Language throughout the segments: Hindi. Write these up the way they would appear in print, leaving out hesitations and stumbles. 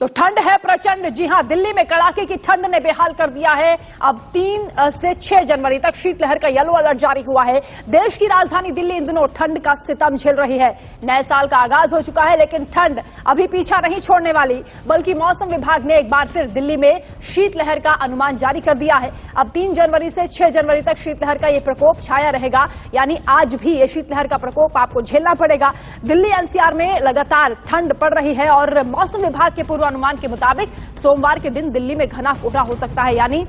तो ठंड है प्रचंड। जी हां, दिल्ली में कड़ाके की ठंड ने बेहाल कर दिया है। अब 3 से 6 जनवरी तक शीतलहर का येलो अलर्ट जारी हुआ है। देश की राजधानी दिल्ली इन दिनों ठंड का सितम झेल रही है। नए साल का आगाज हो चुका है, लेकिन ठंड अभी पीछा नहीं छोड़ने वाली, बल्कि मौसम विभाग ने एक बार फिर दिल्ली में शीतलहर का अनुमान जारी कर दिया है। अब 3 जनवरी से 6 जनवरी तक शीतलहर का यह प्रकोप छाया रहेगा, यानी आज भी ये शीतलहर का प्रकोप आपको झेलना पड़ेगा। दिल्ली एनसीआर में लगातार ठंड पड़ रही है और मौसम विभाग के पूर्वानुमान के मुताबिक सोमवार के दिन दिल्ली में घना कोहरा हो सकता है, यानी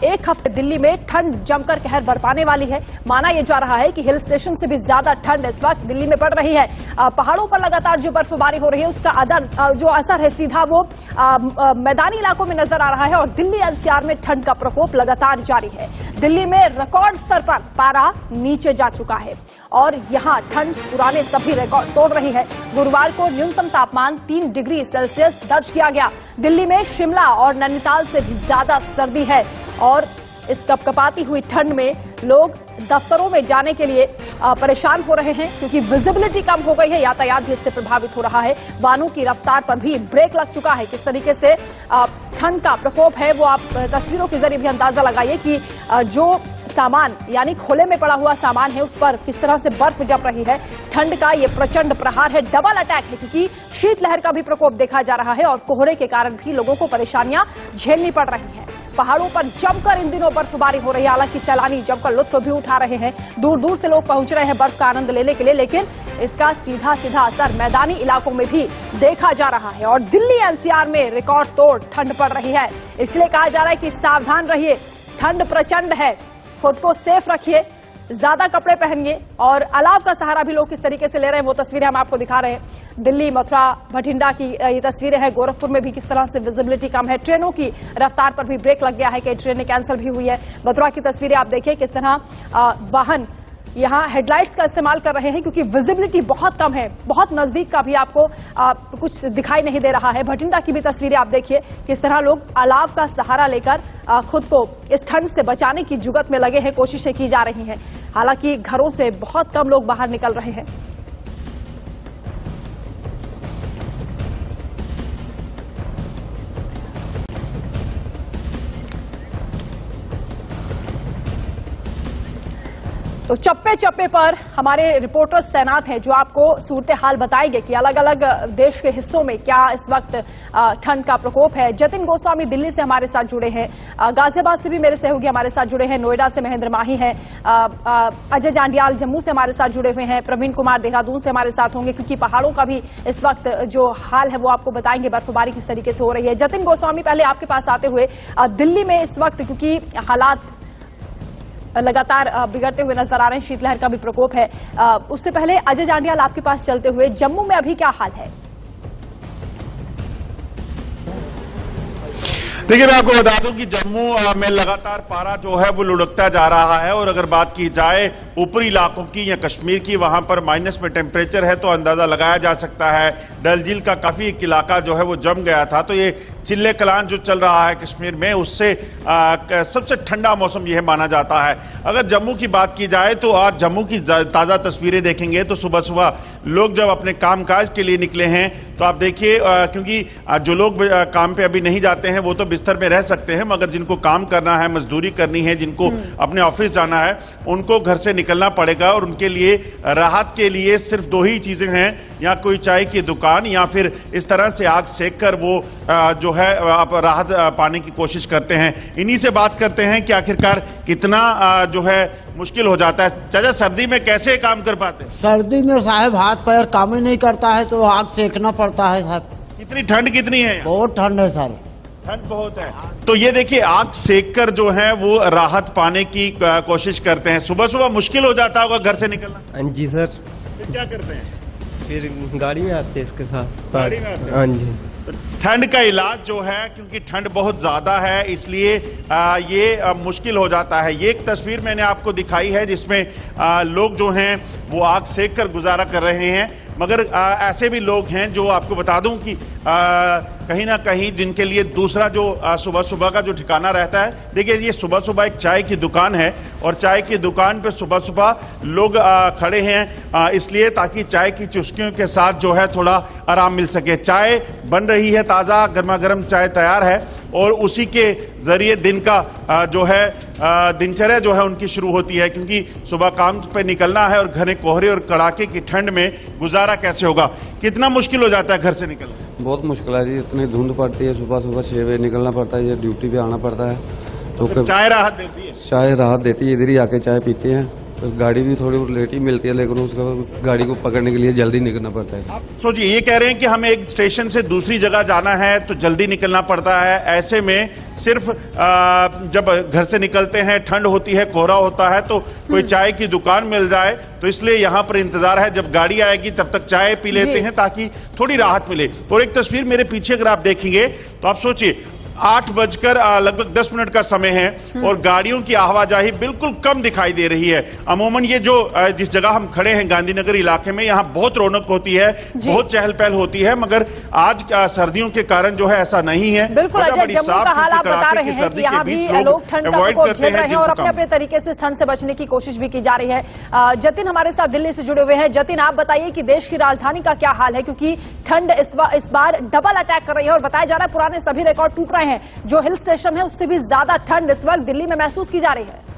एक हफ्ते दिल्ली में ठंड जमकर कहर बरपाने वाली है। माना यह जा रहा है कि हिल स्टेशन से भी ज्यादा ठंड इस वक्त दिल्ली में पड़ रही है। पहाड़ों पर लगातार जो बर्फबारी हो रही है उसका जो असर है सीधा वो मैदानी इलाकों में नजर आ रहा है और दिल्ली एनसीआर में ठंड का प्रकोप लगातार जारी है। दिल्ली में रिकॉर्ड स्तर पर पारा नीचे जा चुका है और यहां ठंड पुराने सभी रिकॉर्ड तोड़ रही है। गुरुवार को न्यूनतम तापमान 3 डिग्री सेल्सियस दर्ज किया गया। दिल्ली में शिमला और नैनीताल से भी ज्यादा सर्दी है और इस कपकपाती हुई ठंड में लोग दफ्तरों में जाने के लिए परेशान हो रहे हैं, क्योंकि विजिबिलिटी कम हो गई है। यातायात भी इससे प्रभावित हो रहा है। वाहनों की रफ्तार पर भी ब्रेक लग चुका है। किस तरीके से ठंड का प्रकोप है वो आप तस्वीरों के जरिए भी अंदाजा लगाइए कि जो सामान यानी खुले में पड़ा हुआ सामान है उस पर किस तरह से बर्फ जम रही है। ठंड का ये प्रचंड प्रहार है, डबल अटैक है, क्योंकि शीतलहर का भी प्रकोप देखा जा रहा है और कोहरे के कारण भी लोगों को परेशानियां झेलनी पड़ रही हैं। पहाड़ों पर जमकर इन दिनों बर्फबारी हो रही है। हालांकि सैलानी जमकर लुत्फ भी उठा रहे हैं, दूर दूर से लोग पहुंच रहे हैं बर्फ का आनंद लेने के लिए, लेकिन इसका सीधा सीधा असर मैदानी इलाकों में भी देखा जा रहा है। और दिल्ली एनसीआर में रिकॉर्ड तोड़ ठंड पड़ रही है, इसलिए कहा जा रहा है कि सावधान रहिए, ठंड प्रचंड है, खुद को सेफ रखिए, ज्यादा कपड़े पहनिए। और अलाव का सहारा भी लोग किस तरीके से ले रहे हैं वो तस्वीरें हम आपको दिखा रहे हैं। दिल्ली, मथुरा, भटिंडा की ये तस्वीरें हैं। गोरखपुर में भी किस तरह से विजिबिलिटी कम है, ट्रेनों की रफ्तार पर भी ब्रेक लग गया है, कई ट्रेनें कैंसिल भी हुई है। मथुरा की तस्वीरें आप देखिए किस तरह वाहन यहाँ हेडलाइट्स का इस्तेमाल कर रहे हैं, क्योंकि विजिबिलिटी बहुत कम है, बहुत नजदीक का भी आपको कुछ दिखाई नहीं दे रहा है। भटिंडा की भी तस्वीरें आप देखिए किस तरह लोग अलाव का सहारा लेकर खुद को इस ठंड से बचाने की जुगत में लगे हैं, कोशिशें की जा रही हैं। हालांकि घरों से बहुत कम लोग बाहर निकल रहे हैं। तो चप्पे चप्पे पर हमारे रिपोर्टर्स तैनात हैं जो आपको सूरत हाल बताएंगे कि अलग अलग देश के हिस्सों में क्या इस वक्त ठंड का प्रकोप है। जतिन गोस्वामी दिल्ली से हमारे साथ जुड़े हैं, गाजियाबाद से भी मेरे सहयोगी हमारे साथ जुड़े हैं, नोएडा से महेंद्र माही हैं, अजय जांडियाल जम्मू से हमारे साथ जुड़े हुए हैं, प्रवीण कुमार देहरादून से हमारे साथ होंगे, क्योंकि पहाड़ों का भी इस वक्त जो हाल है वो आपको बताएंगे, बर्फबारी किस तरीके से हो रही है। जतिन गोस्वामी, पहले आपके पास आते हुए, दिल्ली में इस वक्त क्योंकि हालात लगातार बिगड़ते हुए नजर आ रहे हैं, शीतलहर का भी प्रकोप है, उससे पहले अजय जांडियाल आपके पास चलते हुए, जम्मू में अभी क्या हाल है? देखिए, मैं आपको बता दूं कि जम्मू में लगातार पारा जो है वो लुढ़कता जा रहा है और अगर बात की जाए ऊपरी इलाकों की या कश्मीर की, वहां पर माइनस में टेम्परेचर है, तो अंदाजा लगाया जा सकता है डल झील का काफी एक इलाका जो है वो जम गया था। तो ये चिल्ले कलान जो चल रहा है कश्मीर में, उससे सबसे ठंडा मौसम यह माना जाता है। अगर जम्मू की बात की जाए तो आज जम्मू की ताजा तस्वीरें देखेंगे तो सुबह सुबह लोग जब अपने कामकाज के लिए निकले हैं तो आप देखिए, क्योंकि जो लोग काम पे अभी नहीं जाते हैं वो तो बिस्तर में रह सकते हैं, मगर जिनको काम करना है, मजदूरी करनी है, जिनको अपने ऑफिस जाना है, उनको घर से निकलना पड़ेगा और उनके लिए राहत के लिए सिर्फ 2 ही चीजें हैं, या कोई चाय की दुकान या फिर इस तरह से आग सेक कर वो जो है आप राहत पाने की कोशिश करते हैं। इन्हीं से बात करते हैं कि आखिरकार कितना जो है मुश्किल हो जाता है। चाचा, सर्दी में कैसे काम कर पाते हैं? सर्दी में साहब हाथ पैर काम ही नहीं करता है तो आग सेकना पड़ता है साहब। कितनी ठंड कितनी है? बहुत ठंड है सर, ठंड बहुत है। तो ये देखिए, आग सेक कर जो है वो राहत पाने की कोशिश करते हैं। सुबह सुबह मुश्किल हो जाता होगा घर से निकलना? जी सर। फिर क्या करते हैं? फिर गाड़ी में आते हैं इसके साथ। गाड़ी में आते हैं? हाँ जी। ठंड का इलाज जो है, क्योंकि ठंड बहुत ज्यादा है इसलिए ये मुश्किल हो जाता है। ये एक तस्वीर मैंने आपको दिखाई है जिसमें लोग जो हैं वो आग सेक कर गुजारा कर रहे हैं। मगर ऐसे भी लोग हैं जो आपको बता दूं कि कहीं ना कहीं जिनके लिए दूसरा जो सुबह सुबह का जो ठिकाना रहता है, देखिए ये सुबह सुबह एक चाय की दुकान है और चाय की दुकान पे सुबह सुबह लोग खड़े हैं इसलिए ताकि चाय की चुस्कियों के साथ जो है थोड़ा आराम मिल सके। चाय बन रही है, ताज़ा गर्मा गर्म चाय तैयार है और उसी के जरिए दिन का जो है दिनचर्या जो है उनकी शुरू होती है, क्योंकि सुबह काम पे निकलना है और घने कोहरे और कड़ाके की ठंड में गुजारा कैसे होगा। कितना मुश्किल हो जाता है घर से निकलना? बहुत मुश्किल है जी, इतनी धुंध पड़ती है, सुबह सुबह 6 बजे निकलना पड़ता है, ये ड्यूटी पे आना पड़ता है। तो चाय राहत देती है? चाय राहत देती है, इधर ही आके चाय पीते हैं। तो गाड़ी भी थोड़ी लेट ही मिलती है, लेकिन उसका गाड़ी को पकड़ने के लिए जल्दी निकलना पड़ता है। सोचिए, ये कह रहे हैं कि हमें एक स्टेशन से दूसरी जगह जाना है तो जल्दी निकलना पड़ता है। ऐसे में सिर्फ जब घर से निकलते हैं ठंड होती है, कोहरा होता है, तो कोई चाय की दुकान मिल जाए तो इसलिए यहाँ पर इंतजार है, जब गाड़ी आएगी तब तक चाय पी लेते हैं ताकि थोड़ी राहत मिले। और एक तस्वीर मेरे पीछे अगर आप देखेंगे तो आप सोचिए 8 बजकर लगभग 10 मिनट का समय है और गाड़ियों की आवाजाही बिल्कुल कम दिखाई दे रही है। अमूमन ये जो जिस जगह हम खड़े हैं गांधीनगर इलाके में, यहाँ बहुत रौनक होती है, बहुत चहल पहल होती है, मगर आज सर्दियों के कारण जो है ऐसा नहीं है। बिल्कुल अजय, जम्मू का हाल आप बता रहे हैं कि यहाँ भी लोग ठंड का प्रकोप झेल रहे हैं और अपने अपने तरीके से ठंड से बचने की कोशिश भी की जा रही है। जतिन हमारे साथ दिल्ली से जुड़े हुए हैं। जतिन, आप बताइए कि देश की राजधानी का क्या हाल है, क्योंकि ठंड इस बार डबल अटैक कर रही है और बताया जा रहा है पुराने सभी रिकॉर्ड टूट रहे हैं। जो हिल स्टेशन है उससे भी ज्यादा ठंड इस वक्त दिल्ली में महसूस की जा रही है।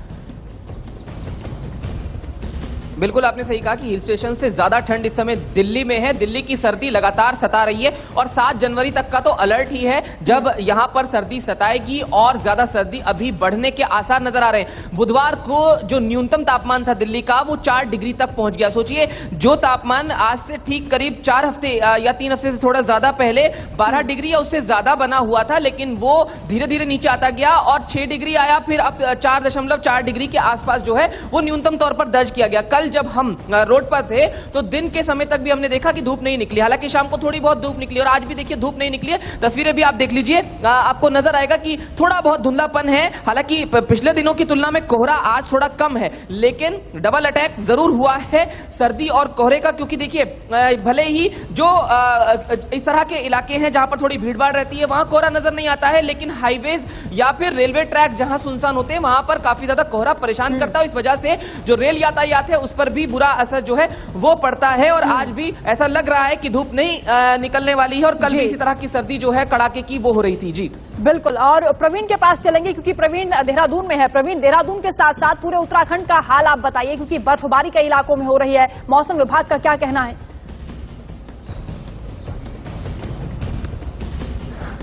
बिल्कुल आपने सही कहा कि हिल स्टेशन से ज्यादा ठंड इस समय दिल्ली में है। दिल्ली की सर्दी लगातार सता रही है और 7 जनवरी तक का तो अलर्ट ही है जब यहां पर सर्दी सताएगी और ज्यादा सर्दी अभी बढ़ने के आसार नजर आ रहे हैं। बुधवार को जो न्यूनतम तापमान था दिल्ली का वो 4 डिग्री तक पहुंच गया। सोचिए, जो तापमान आज से ठीक करीब 4 हफ्ते या 3 हफ्ते से थोड़ा ज्यादा पहले 12 डिग्री या उससे ज्यादा बना हुआ था, लेकिन वो धीरे धीरे नीचे आता गया और 6 डिग्री आया, फिर अब 4.4 डिग्री के आसपास जो है वो न्यूनतम तौर पर दर्ज किया गया। कल जब हम रोड पर थे तो दिन के समय तक भी हमने देखा कि धूप नहीं निकली, हालांकि शाम को थोड़ी बहुत धूप निकली और आज भी देखिए धूप नहीं निकली है। तस्वीरें भी आप देख लीजिए, आपको नजर आएगा कि थोड़ा बहुत धुंधलापन है। हालांकि पिछले दिनों की तुलना में कोहरा आज थोड़ा कम है, लेकिन डबल अटैक जरूर हुआ है सर्दी और कोहरे का, क्योंकि देखिए भले ही जो इस तरह के इलाके हैं जहां पर थोड़ी भीड़ भाड़ रहती है वहां कोहरा नजर नहीं आता है, लेकिन हाईवेज या फिर रेलवे ट्रैक जहां सुनसान होते हैं वहां पर काफी ज्यादा कोहरा परेशान करता है। इस वजह से जो रेल यातायात है उस पर भी बुरा असर जो है वो पड़ता है और आज भी ऐसा लग रहा है कि धूप नहीं निकलने वाली है और कल भी इसी तरह की सर्दी जो है कड़ाके की वो हो रही थी। जी बिल्कुल, और प्रवीण के पास चलेंगे क्योंकि प्रवीण देहरादून में है। प्रवीण, देहरादून के साथ साथ पूरे उत्तराखंड का हाल आप बताइए, क्योंकि बर्फबारी कई इलाकों में हो रही है। मौसम विभाग का क्या कहना है?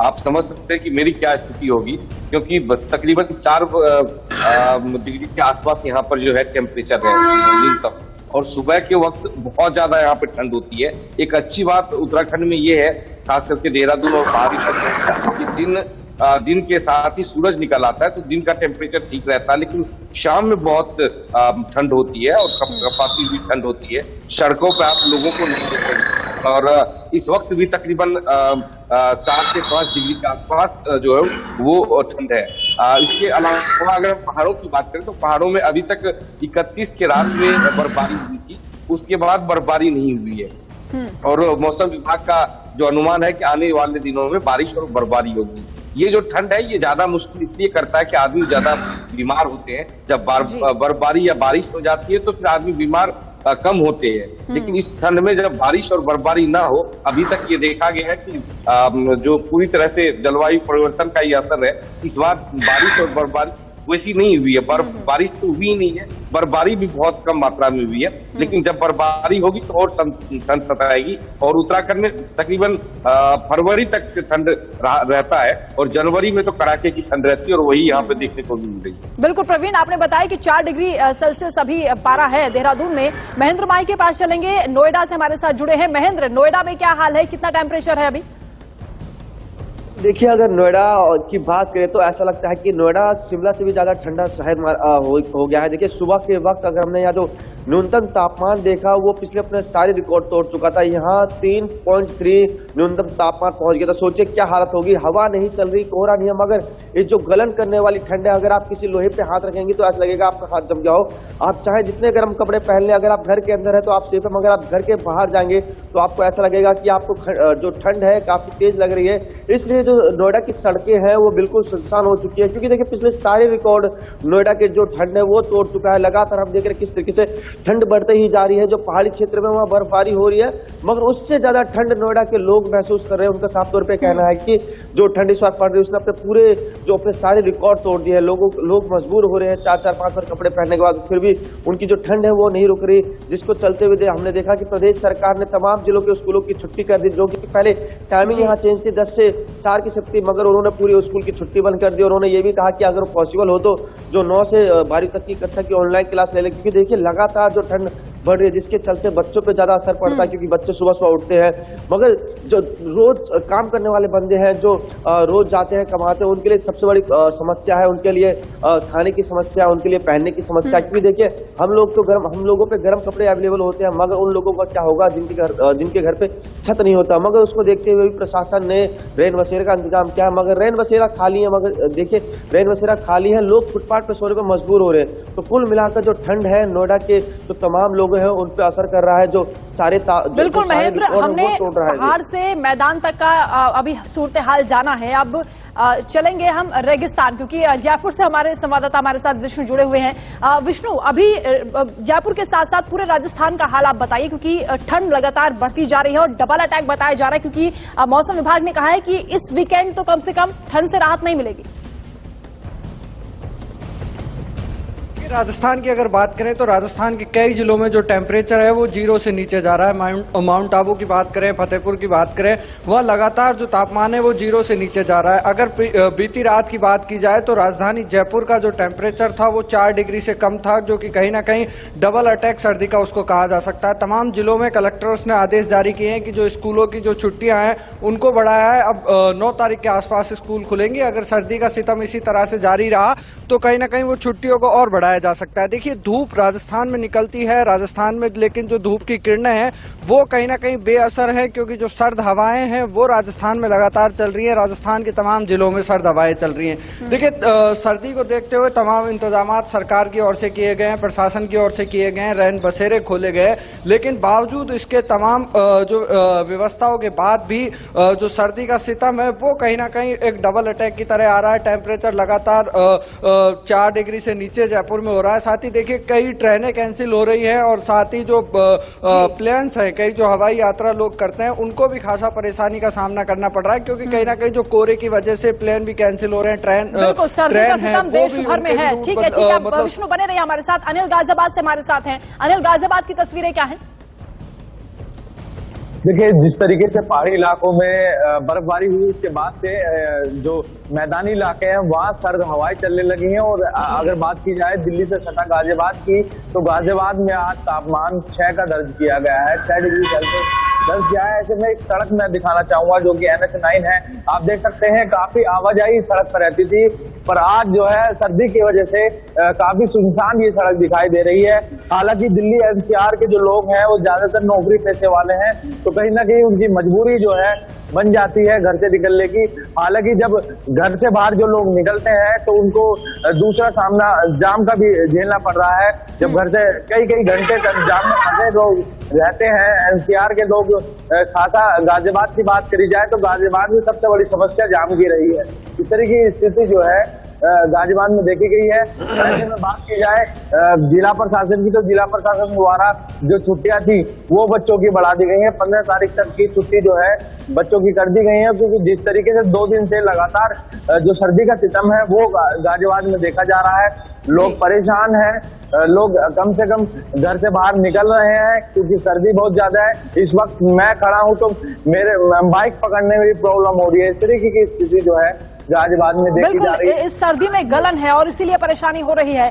आप समझ सकते हैं कि मेरी क्या स्थिति होगी, क्योंकि तकरीबन 4 डिग्री के आसपास यहाँ पर जो है टेम्परेचर है न्यूनतम, और सुबह के वक्त बहुत ज्यादा यहाँ पे ठंड होती है। एक अच्छी बात उत्तराखंड में ये है, खास करके देहरादून और बाहरी क्षेत्र, कि दिन के साथ ही सूरज निकल आता है तो दिन का टेम्परेचर ठीक रहता है, लेकिन शाम में बहुत ठंड होती है और कपाती हुई ठंड होती है। सड़कों पर आप लोगों को नहीं देखेंगे और इस वक्त भी तकरीबन 4 से 5 डिग्री के आसपास जो है वो ठंड है। इसके अलावा अगर पहाड़ों की बात करें तो पहाड़ों में अभी तक 31 के रात में बर्फबारी हुई थी, उसके बाद बर्फबारी नहीं हुई है और मौसम विभाग का जो अनुमान है कि आने वाले दिनों में बारिश और बर्फबारी होगी। ये जो ठंड है ये ज्यादा मुश्किल इसलिए करता है कि आदमी ज्यादा बीमार होते हैं। जब बर्फबारी या बारिश हो जाती है तो फिर आदमी बीमार कम होते हैं, लेकिन इस ठंड में जब बारिश और बर्फबारी ना हो, अभी तक ये देखा गया है कि जो पूरी तरह से जलवायु परिवर्तन का ये असर है, इस बार बारिश और बर्फबारी वैसी नहीं हुई है। बारिश तो हुई नहीं है, बर्फबारी भी बहुत कम मात्रा में हुई है, लेकिन जब बर्फबारी होगी तो और ठंड सताएगी और उत्तराखंड में तकरीबन फरवरी तक ठंड रहता है और जनवरी में तो कड़ाके की ठंड रहती है और वही यहाँ पे देखने को मिल रही है। बिल्कुल प्रवीण, आपने बताया कि 4 डिग्री सेल्सियस अभी पारा है देहरादून में। महेंद्र माई के पास चलेंगे, नोएडा से हमारे साथ जुड़े हैं। महेंद्र, नोएडा में क्या हाल है, कितना टेम्परेचर है अभी? देखिए, अगर नोएडा की बात करें तो ऐसा लगता है कि नोएडा शिमला से भी ज्यादा ठंडा शहर हो गया है। देखिए, सुबह के वक्त अगर हमने यहाँ जो न्यूनतम तापमान देखा वो पिछले अपने सारे रिकॉर्ड तोड़ चुका था। यहाँ 3.3 न्यूनतम तापमान पहुंच गया था। सोचिए क्या हालत होगी, हवा नहीं चल रही, कोहरा नहीं है, मगर ये जो गलन करने वाली ठंड है, अगर आप किसी लोहे पे हाथ रखेंगे तो ऐसा लगेगा आपका हाथ जम गया हो। आप चाहे जितने गर्म कपड़े पहन लें, अगर आप घर के अंदर है तो आप सेफ है, मगर आप घर के बाहर जाएंगे तो आपको ऐसा लगेगा कि आपको जो ठंड है काफी तेज लग रही है। इसलिए जो नोएडा की सड़कें हैं वो बिल्कुल सुनसान हो चुकी है, क्योंकि देखिए पिछले सारे रिकॉर्ड नोएडा के जो ठंड है वो तोड़ चुका है। लगातार हम देख रहे हैं किस तरीके से ठंड बढ़ते ही जा रही है। जो पहाड़ी क्षेत्र में वहाँ बर्फबारी हो रही है, मगर उससे ज्यादा ठंड नोएडा के लोग महसूस कर रहे हैं। उनका साफ तौर पर कहना है कि जो ठंड इस बार पड़ रही है उसने अपने सारे रिकॉर्ड तोड़ दिए हैं। लोग मजबूर हो रहे हैं 4-5 बार कपड़े पहनने के बाद, फिर भी उनकी जो ठंड है वो नहीं रुक रही, जिसको चलते हुए हमने देखा कि प्रदेश सरकार ने तमाम जिलों के स्कूलों की छुट्टी कर दी। जो कि पहले टाइमिंग यहाँ चेंज थी 10 से 4 की शिफ्ट थी, मगर उन्होंने पूरी स्कूल की छुट्टी बंद कर दी। उन्होंने ये भी कहा कि अगर पॉसिबल हो तो जो 9 से 12 तक की कक्षा की ऑनलाइन क्लास ले लें, क्योंकि देखिए लगातार जो ठंड बढ़ रही है जिसके चलते बच्चों पे ज्यादा असर पड़ता है, क्योंकि बच्चे सुबह सुबह उठते हैं। मगर जो रोज काम करने वाले बंदे हैं, जो रोज जाते हैं कमाते हैं, उनके लिए सबसे बड़ी समस्या है, उनके लिए खाने की समस्या, उनके लिए पहनने की समस्या। क्योंकि देखिए हम लोगों पे गर्म कपड़े अवेलेबल होते हैं, मगर उन लोगों का क्या होगा जिनके घर पे छत नहीं होता। मगर उसको देखते हुए भी प्रशासन ने रैन बसेरे का इंतजाम किया है, मगर रैन बसेरा खाली है। मगर देखिए रैन बसेरा खाली है, लोग फुटपाथ पे सोने पे मजबूर हो रहे हैं। तो कुल मिलाकर जो ठंड है नोएडा के जो तमाम लोग हैं उन पे असर कर रहा है। जो सारे बिल्कुल महेंद्र, हमने पहाड़ से मैदान तक का अभी सूरत हाल जाना है। अब चलेंगे हम रेगिस्तान, क्योंकि जयपुर से हमारे संवाददाता हमारे साथ विष्णु जुड़े हुए हैं। विष्णु, अभी जयपुर के साथ साथ पूरे राजस्थान का हाल आप बताइए, क्योंकि ठंड लगातार बढ़ती जा रही है और डबल अटैक बताया जा रहा है, क्योंकि मौसम विभाग ने कहा है कि इस वीकेंड तो कम से कम ठंड से राहत नहीं मिलेगी। राजस्थान की अगर बात करें तो राजस्थान के कई जिलों में जो टेम्परेचर है वो 0 से नीचे जा रहा है। माउंट आबू की बात करें, फतेहपुर की बात करें, वह लगातार जो तापमान है वो 0 से नीचे जा रहा है। अगर बीती रात की बात की जाए तो राजधानी जयपुर का जो टेम्परेचर था वो 4 डिग्री से कम था, जो कि कहीं ना कहीं डबल अटैक सर्दी का उसको कहा जा सकता है। तमाम जिलों में कलेक्टर्स ने आदेश जारी किए हैं कि जो स्कूलों की जो छुट्टियां हैं उनको बढ़ाया है। अब 9 तारीख के आसपास स्कूल खुलेंगे। अगर सर्दी का सितम इसी तरह से जारी रहा तो कहीं ना कहीं वो छुट्टियों को और बढ़ाया जा सकता है। देखिए धूप राजस्थान में निकलती है राजस्थान में, लेकिन जो धूप की किरणें हैं वो कहीं ना कहीं बेअसर है, क्योंकि जो सर्द हवाएं हैं वो राजस्थान में लगातार चल रही है। राजस्थान के तमाम जिलों में सर्द हवाएं चल रही हैं। देखिए सर्दी को देखते हुए तमाम इंतजाम सरकार की ओर से किए गए हैं, प्रशासन की ओर से किए गए हैं, रैन बसेरे खोले गए, लेकिन बावजूद इसके तमाम जो व्यवस्थाओं के बाद भी जो सर्दी का सितम है वो कहीं ना कहीं एक डबल अटैक की तरह आ रहा है। टेम्परेचर लगातार 4 डिग्री से नीचे जयपुर में हो रहा है। साथ ही देखिए कई ट्रेनें कैंसिल हो रही हैं, और साथ ही जो प्लेन्स हैं, कई जो हवाई यात्रा लोग करते हैं उनको भी खासा परेशानी का सामना करना पड़ रहा है, क्योंकि कहीं ना कहीं जो कोहरे की वजह से प्लेन भी कैंसिल हो रहे हैं। ट्रेन है देश भर में है। ठीक है, विष्णु बने रहिए हमारे साथ। अनिल गाजियाबाद से हमारे साथ हैं। अनिल, गाजियाबाद की तस्वीरें क्या हैं? देखिए जिस तरीके से पहाड़ी इलाकों में बर्फबारी हुई उसके बाद से जो मैदानी इलाके हैं वहाँ सर्द हवाएं चलने लगी हैं। और अगर बात की जाए दिल्ली से सटा गाजियाबाद की, तो गाजियाबाद में आज तापमान 6 का दर्ज किया गया है, 6 डिग्री सेल्सियस दर्ज किया है। ऐसे में एक सड़क मैं दिखाना चाहूंगा जो कि NH9 है। आप देख सकते हैं काफी आवाजाही सड़क पर रहती थी, पर आज जो है सर्दी की वजह से काफी सुनसान ये सड़क दिखाई दे रही है। हालांकि दिल्ली NCR के जो लोग हैं वो ज्यादातर नौकरी पेशे वाले हैं, तो कहीं ना कहीं उनकी मजबूरी जो है बन जाती है घर से निकलने की। हालांकि जब घर से बाहर जो लोग निकलते हैं तो उनको दूसरा सामना जाम का भी झेलना पड़ रहा है। जब घर से कई घंटे तक जाम में फंसे लोग रहते हैं, NCR के लोग खासा। गाजियाबाद की बात करी जाए तो गाजियाबाद में सबसे बड़ी समस्या जाम की रही है। इस तरह की स्थिति जो है गाजियाबाद में देखी गई है। ऐसे में बात की जाए जिला प्रशासन की, तो जिला प्रशासन द्वारा जो छुट्टियां थी वो बच्चों की बढ़ा दी गई है। 15 तारीख तक की छुट्टी जो है बच्चों की कर दी गई है, क्योंकि जिस तरीके से 2 दिन से लगातार जो सर्दी का सितम है वो गाजियाबाद में देखा जा रहा है। लोग परेशान हैं, लोग कम से कम घर से बाहर निकल रहे हैं क्योंकि सर्दी बहुत ज्यादा है। इस वक्त मैं खड़ा हूं तो मेरे बाइक पकड़ने में भी प्रॉब्लम हो रही है। इस तरीके की स्थिति जो है गाजियाबाद में देखी जा रही है। बिल्कुल, इस सर्दी में गलन है और इसीलिए परेशानी हो रही है।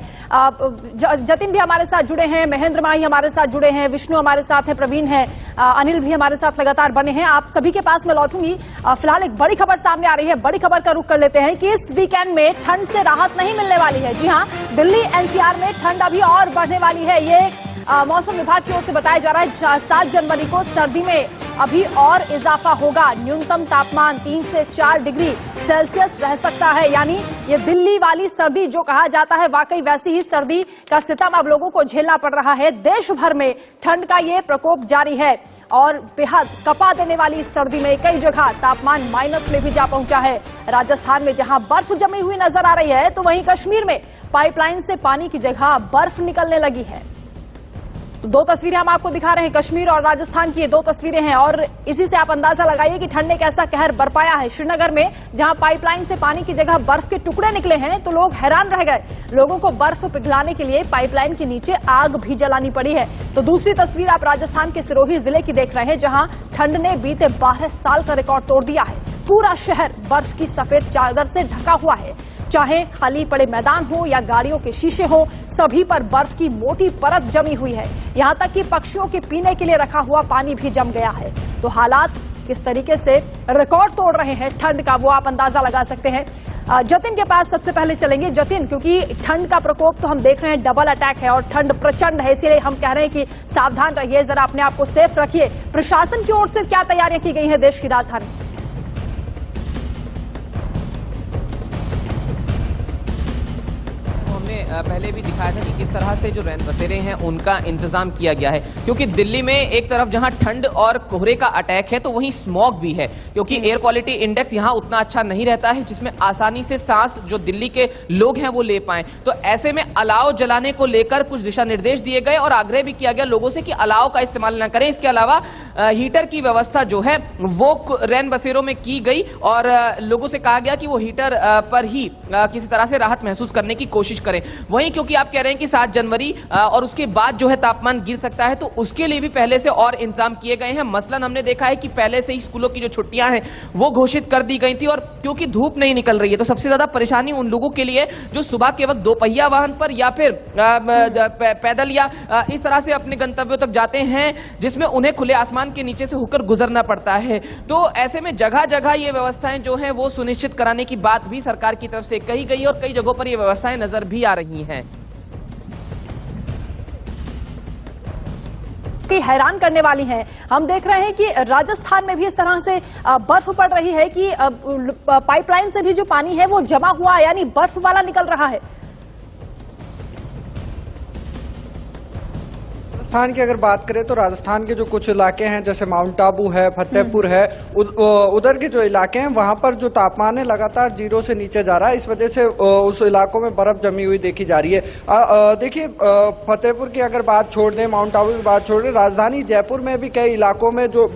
जतिन भी हमारे साथ जुड़े हैं, महेंद्र माही हमारे साथ जुड़े हैं, विष्णु हमारे साथ हैं, प्रवीण है, अनिल भी हमारे साथ लगातार बने हैं। आप सभी के पास मैं लौटूंगी। फिलहाल एक बड़ी खबर सामने आ रही है। बड़ी खबर का रुख कर लेते हैं कि इस वीकेंड में ठंड से राहत नहीं मिलने वाली है। जी हां, दिल्ली एनसीआर में ठंड अभी और बढ़ने वाली है। ये मौसम विभाग की ओर से बताया जा रहा है 7 जनवरी को सर्दी में अभी और इजाफा होगा। न्यूनतम तापमान 3 से 4 डिग्री सेल्सियस रह सकता है। यानी ये दिल्ली वाली सर्दी जो कहा जाता है, वाकई वैसी ही सर्दी का सितम अब लोगों को झेलना पड़ रहा है। देश भर में ठंड का ये प्रकोप जारी है और बेहद कपा देने वाली इस सर्दी में कई जगह तापमान माइनस में भी जा पहुंचा है। राजस्थान में जहां बर्फ जमी हुई नजर आ रही है, तो वहीं कश्मीर में पाइपलाइन से पानी की जगह बर्फ निकलने लगी है। तो 2 तस्वीरें हम आपको दिखा रहे हैं, कश्मीर और राजस्थान की ये 2 तस्वीरें हैं और इसी से आप अंदाजा लगाइए कि ठंड ने कैसा कहर बरपाया है। श्रीनगर में जहां पाइपलाइन से पानी की जगह बर्फ के टुकड़े निकले हैं, तो लोग हैरान रह गए। लोगों को बर्फ पिघलाने के लिए पाइपलाइन के नीचे आग भी जलानी पड़ी है। तो दूसरी तस्वीर आप राजस्थान के सिरोही जिले की देख रहे हैं, जहां ठंड ने बीते 12 साल का रिकॉर्ड तोड़ दिया है। पूरा शहर बर्फ की सफेद चादर से ढका हुआ है। चाहे खाली पड़े मैदान हो या गाड़ियों के शीशे हो, सभी पर बर्फ की मोटी परत जमी हुई है। यहां तक कि पक्षियों के पीने के लिए रखा हुआ पानी भी जम गया है। तो हालात किस तरीके से रिकॉर्ड तोड़ रहे हैं ठंड का, वो आप अंदाजा लगा सकते हैं। जतिन के पास सबसे पहले चलेंगे। जतिन, क्योंकि ठंड का प्रकोप तो हम देख रहे हैं, डबल अटैक है और ठंड प्रचंड है, इसीलिए हम कह रहे हैं कि सावधान रहिए, जरा अपने आप को सेफ रखिए। प्रशासन की ओर से क्या तैयारियां की गई हैं देश की राजधानी? पहले भी दिखाया था कि किस तरह से जो रैन बसेरे हैं उनका इंतजाम किया गया है, क्योंकि दिल्ली में एक तरफ जहां ठंड और कोहरे का अटैक है, तो वहीं स्मॉग भी है, क्योंकि एयर क्वालिटी इंडेक्स यहां उतना अच्छा नहीं रहता है जिसमें आसानी से सांस जो दिल्ली के लोग हैं वो ले पाएं। तो ऐसे में अलाव जलाने को लेकर कुछ दिशा निर्देश दिए गए और आग्रह भी किया गया लोगों से कि अलाव का इस्तेमाल न करें। इसके अलावा हीटर की व्यवस्था जो है वो रैन बसेरों में की गई और लोगों से कहा गया कि वो हीटर पर ही किसी तरह से राहत महसूस करने की कोशिश करें। वहीं क्योंकि आप कह रहे हैं कि 7 जनवरी और उसके बाद जो है तापमान गिर सकता है, तो उसके लिए भी पहले से और इंतजाम किए गए हैं। मसलन हमने देखा है कि पहले से ही स्कूलों की जो छुट्टियां हैं वो घोषित कर दी गई थी और क्योंकि धूप नहीं निकल रही है, तो सबसे ज्यादा परेशानी उन लोगों के लिए जो सुबह के वक्त 2 पहिया वाहन पर या फिर पैदल या इस तरह से अपने गंतव्यों तक जाते हैं, जिसमें उन्हें खुले आसमान के नीचे से होकर गुजरना पड़ता है। तो ऐसे में जगह जगह ये व्यवस्थाएं जो है वो सुनिश्चित कराने की बात भी सरकार की तरफ से कही गई और कई जगहों पर ये व्यवस्थाएं नजर भी आ रही हैं। हैरान करने वाली हैं। हम देख रहे हैं कि राजस्थान में भी इस तरह से बर्फ पड़ रही है कि पाइपलाइन से भी जो पानी है वो जमा हुआ, यानी बर्फ वाला निकल रहा है। राजस्थान की अगर बात करें तो राजस्थान के जो कुछ इलाके हैं जैसे माउंट आबू है, फतेहपुर है, उधर के जो इलाके हैं वहां पर जो तापमान है लगातार 0 से नीचे जा रहा है। इस वजह से उस इलाकों में बर्फ जमी हुई देखी जा रही है। देखिए, फतेहपुर की अगर बात छोड़ दें, माउंट आबू की बात छोड़ दें, राजधानी जयपुर में भी कई इलाकों में जो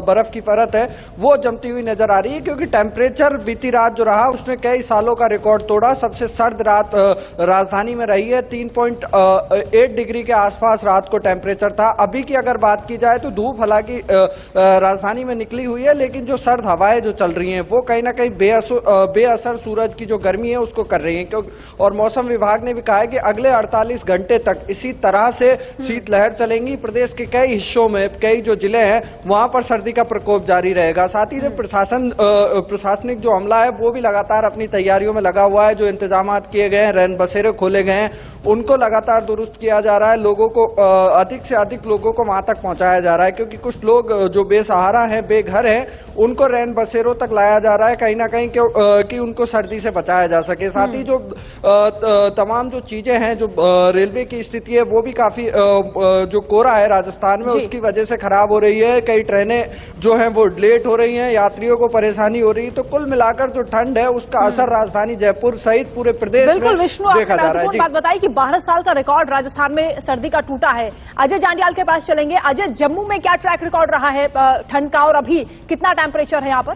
बर्फ की परत है वो जमती हुई नजर आ रही है, क्योंकि टेम्परेचर बीती रात जो रहा उसने कई सालों का रिकॉर्ड तोड़ा। सबसे सर्द रात राजधानी में रही है, 3.8 डिग्री के आसपास रात को टेम्परेचर था। अभी की अगर बात की जाए तो धूप हालांकि राजधानी में निकली हुई है, लेकिन जो सर्द हवाएं जो चल रही हैं वो कहीं ना कहीं बेअसर सूरज की जो गर्मी है उसको कर रही हैं। और मौसम विभाग ने भी कहा है कि अगले 48 घंटे तक इसी तरह से शीतलहर चलेंगी। प्रदेश के कई हिस्सों में कई जो जिले हैं वहां पर सर्दी का प्रकोप जारी रहेगा। साथ ही प्रशासनिक जो अमला है वो भी लगातार अपनी तैयारियों में लगा हुआ है। जो इंतजाम किए गए हैं, रैन बसेरे खोले गए हैं, उनको लगातार दुरुस्त किया जा रहा है। लोगों को अधिक से अधिक लोगों को वहां तक पहुंचाया जा रहा है, क्योंकि कुछ लोग जो बेसहारा हैं, बेघर हैं, उनको रैन बसेरों तक लाया जा रहा है कहीं ना कहीं कि उनको सर्दी से बचाया जा सके। साथ ही जो तमाम जो चीजें हैं, जो रेलवे की स्थिति है वो भी काफी जो कोहरा है राजस्थान में उसकी वजह से खराब हो रही है। कई ट्रेनें जो हैं वो लेट हो रही हैं, यात्रियों को परेशानी हो रही है। तो कुल मिलाकर जो ठंड है उसका असर राजधानी जयपुर सहित पूरे प्रदेश में देखा जा रहा है। बात बताई कि 12 साल का रिकॉर्ड राजस्थान में सर्दी का टूटा है। अजय जांडियाल के पास चलेंगे। अजय, जम्मू में क्या ट्रैक रिकॉर्ड रहा है ठंड का और अभी कितना टेम्परेचर है यहाँ पर?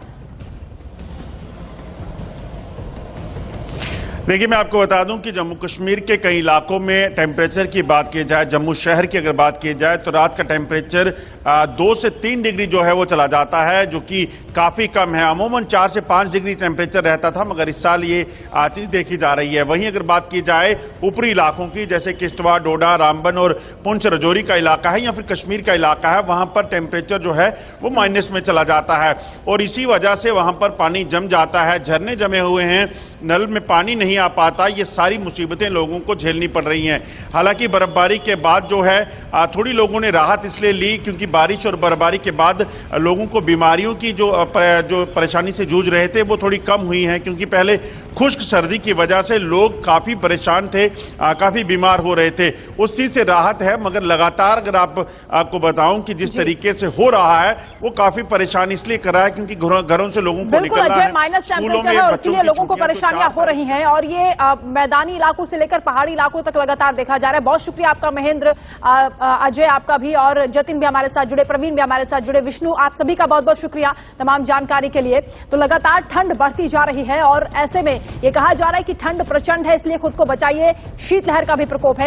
देखिए, मैं आपको बता दूं कि जम्मू कश्मीर के कई इलाकों में टेम्परेचर की बात की जाए, जम्मू शहर की अगर बात की जाए तो रात का टेम्परेचर 2 से 3 डिग्री जो है वो चला जाता है, जो कि काफी कम है। अमूमन 4 से 5 डिग्री टेम्परेचर रहता था, मगर इस साल ये चीज देखी जा रही है। वहीं अगर बात की जाए ऊपरी इलाकों की, जैसे किश्तवाड़, डोडा, रामबन और पुंछ रजौरी का इलाका है या फिर कश्मीर का इलाका है, वहां पर टेम्परेचर जो है वो माइनस में चला जाता है और इसी वजह से वहां पर पानी जम जाता है, झरने जमे हुए हैं, नल में पानी नहीं आ पाता। ये सारी मुसीबतें लोगों को झेलनी पड़ रही हैं। हालांकि बर्फबारी के बाद जो है थोड़ी लोगों ने राहत इसलिए ली क्योंकि बारिश और बर्फबारी के बाद लोगों को बीमारियों की जो परेशानी से जूझ रहे थे वो थोड़ी कम हुई हैं, क्योंकि पहले खुश्क सर्दी की वजह से लोग काफी परेशान थे, काफी बीमार हो रहे थे। उस चीज से राहत है, मगर लगातार अगर आपको बताऊं कि जिस तरीके से हो रहा है वो काफी परेशान इसलिए कर रहा है क्योंकि घरों से लोगों को निकलना है, माइनस स्कूलों टेम्परेचर में है और बच्चों इसलिए की लोगों को छुट्टियां तो परेशानियां हो रही हैं और ये मैदानी इलाकों से लेकर पहाड़ी इलाकों तक लगातार देखा जा रहा है। बहुत शुक्रिया आपका महेंद्र, अजय आपका भी, और जतिन भी हमारे साथ जुड़े, प्रवीण भी हमारे साथ जुड़े, विष्णु, आप सभी का बहुत बहुत शुक्रिया तमाम जानकारी के लिए। तो लगातार ठंड बढ़ती जा रही है और ऐसे में ये कहा जा रहा है कि ठंड प्रचंड है, इसलिए खुद को बचाइए, शीतलहर का भी प्रकोप है।